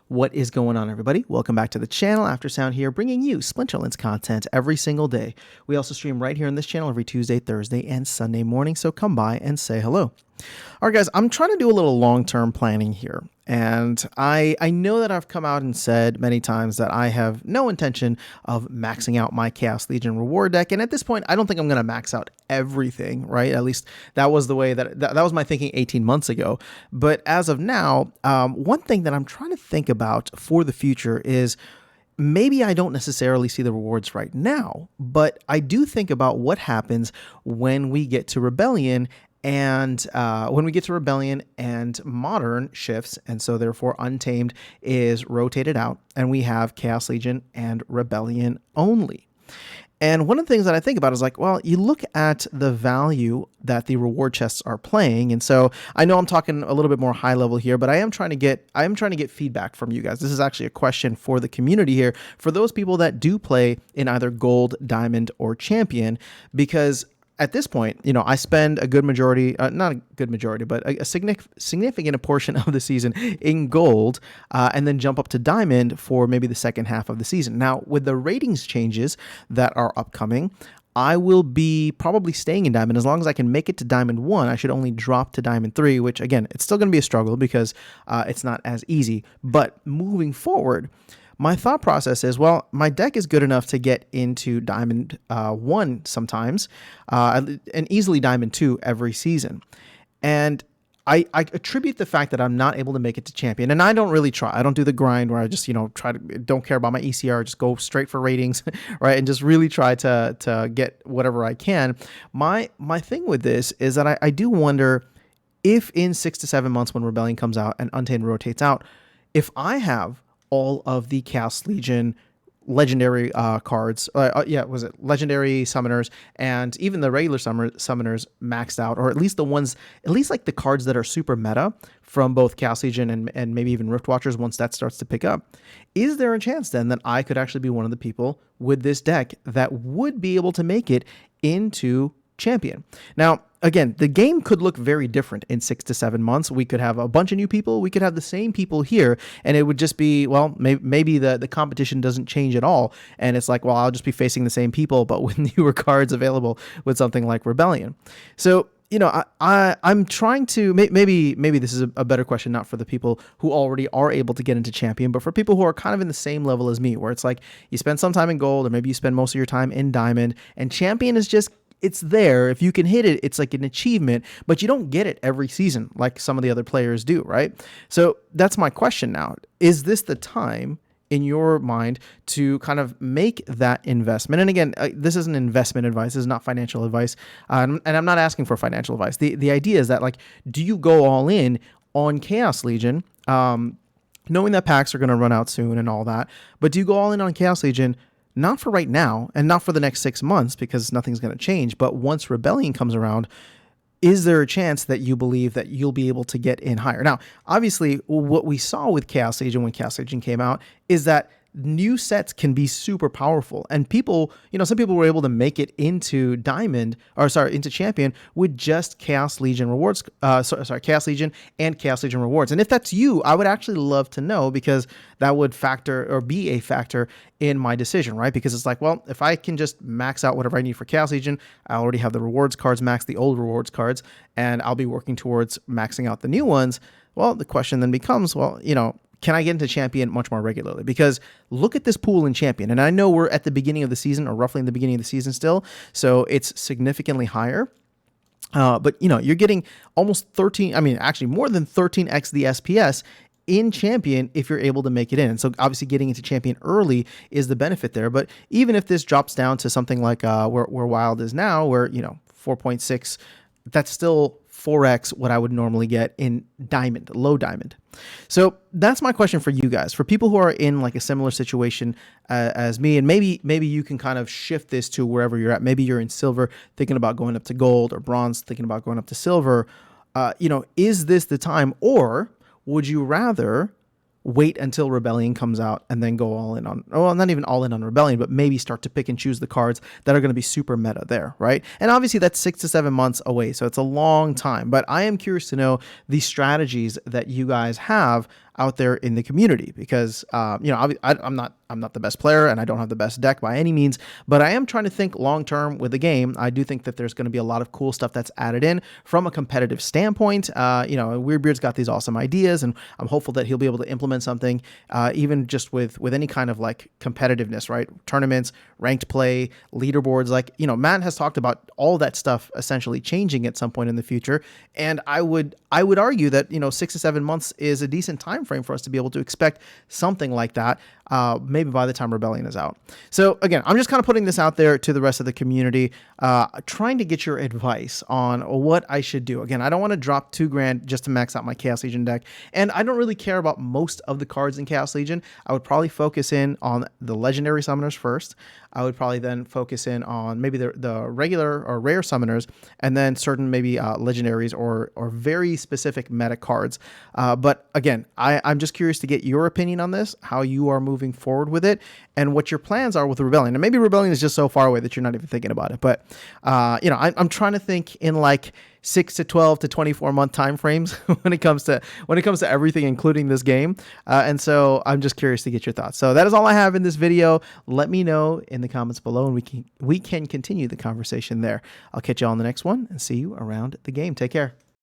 What is going on, everybody? Welcome back to the channel. Aftersound here, bringing you Splinterlands content every single day. We also stream right here on this channel every Tuesday, Thursday, and Sunday morning, so come by and say hello. All right, guys, I'm trying to do a little long-term planning here, and I know that I've come out and said many times that I have no intention of maxing out my Chaos Legion reward deck, and at this point, I don't think I'm going to max out everything, right? At least that was the way that was my thinking 18 months ago. But as of now, one thing that I'm trying to think about for the future is maybe I don't necessarily see the rewards right now, but I do think about what happens when we get to Rebellion and Modern shifts, and so therefore Untamed is rotated out, and we have Chaos Legion and Rebellion only. And one of the things that I think about is like, well, you look at the value that the reward chests are playing. And so I know I'm talking a little bit more high level here, but I am trying to get feedback from you guys. This is actually a question for the community here, for those people that do play in either gold, diamond, or champion, because at this point, you know, I spend a good majority, not a good majority, but a significant portion of the season in gold, and then jump up to diamond for maybe the second half of the season. Now, with the ratings changes that are upcoming, I will be probably staying in diamond as long as I can make it to diamond 1. I should only drop to diamond 3, which again, it's still going to be a struggle because it's not as easy. But moving forward, my thought process is, well, my deck is good enough to get into Diamond 1 sometimes, and easily Diamond 2 every season. And I attribute the fact that I'm not able to make it to Champion, and I don't really try. I don't do the grind where I just, don't care about my ECR, just go straight for ratings, right, and just really try to get whatever I can. My thing with this is that I do wonder if in 6 to 7 months when Rebellion comes out and Untamed rotates out, if I have all of the Chaos Legion legendary cards, legendary summoners, and even the regular summoners maxed out, or at least like the cards that are super meta from both Chaos Legion and maybe even Rift Watchers once that starts to pick up. Is there a chance then that I could actually be one of the people with this deck that would be able to make it into Champion? Now, again, the game could look very different in 6 to 7 months. We could have a bunch of new people. We could have the same people here, and it would just be, well, maybe the competition doesn't change at all, and it's like, well, I'll just be facing the same people, but with newer cards available with something like Rebellion. So, you know, I'm trying to, maybe this is a better question, not for the people who already are able to get into Champion, but for people who are kind of in the same level as me, where it's like you spend some time in gold, or maybe you spend most of your time in diamond, and Champion is just, it's there. If you can hit it, it's like an achievement, but you don't get it every season like some of the other players do, right? So that's my question now. Is this the time in your mind to kind of make that investment? And again, this isn't investment advice. This is not financial advice. And I'm not asking for financial advice. The idea is that, like, do you go all in on Chaos Legion, knowing that packs are going to run out soon and all that, but do you go all in on Chaos Legion, not for right now and not for the next 6 months because nothing's going to change, but once Rebellion comes around, is there a chance that you believe that you'll be able to get in higher? Now, obviously, what we saw with Chaos Legion when Chaos Legion came out is that new sets can be super powerful, and people, some people were able to make it into into Champion with just Chaos Legion rewards, Chaos Legion and Chaos Legion rewards. And if that's you, I would actually love to know, because that would be a factor in my decision, right? Because it's like, well, if I can just max out whatever I need for Chaos Legion, I already have the rewards cards maxed, the old rewards cards, and I'll be working towards maxing out the new ones. Well, the question then becomes, well, can I get into Champion much more regularly? Because look at this pool in Champion. And I know we're at the beginning of the season, or roughly in the beginning of the season still, so it's significantly higher. But, you're getting almost more than 13x the SPS in Champion if you're able to make it in. And so obviously getting into Champion early is the benefit there. But even if this drops down to something like where Wild is now, where, 4.6, that's still 4x what I would normally get in diamond, low diamond. So that's my question for you guys, for people who are in like a similar situation as me, and maybe you can kind of shift this to wherever you're at. Maybe you're in silver thinking about going up to gold, or bronze thinking about going up to silver. Is this the time, or would you rather wait until Rebellion comes out and then go all in on, well, not even all in on Rebellion, but maybe start to pick and choose the cards that are going to be super meta there, right? And obviously that's 6 to 7 months away, so it's a long time, but I am curious to know the strategies that you guys have out there in the community, because I'm not the best player and I don't have the best deck by any means, but I am trying to think long term with the game. I do think that there's going to be a lot of cool stuff that's added in from a competitive standpoint. Weirdbeard's got these awesome ideas, and I'm hopeful that he'll be able to implement something, even just with any kind of like competitiveness, right? Tournaments, ranked play, leaderboards. Like, Matt has talked about all that stuff essentially changing at some point in the future, and I would argue that 6 to 7 months is a decent time frame for us to be able to expect something like that. Maybe by the time Rebellion is out. So again, I'm just kind of putting this out there to the rest of the community, trying to get your advice on what I should do. Again, I don't want to drop $2,000 just to max out my Chaos Legion deck, and I don't really care about most of the cards in Chaos Legion. I would probably focus in on the legendary summoners first. I would probably then focus in on maybe the regular or rare summoners, and then certain maybe legendaries or very specific meta cards. But again, I'm just curious to get your opinion on this, how you are moving forward with it, and what your plans are with Rebellion. And maybe Rebellion is just so far away that you're not even thinking about it. But I'm trying to think in like 6 to 12 to 24 month time frames when it comes to everything, including this game. And so I'm just curious to get your thoughts. So that is all I have in this video. Let me know in the comments below, and we can continue the conversation there. I'll catch you all on the next one and see you around the game. Take care.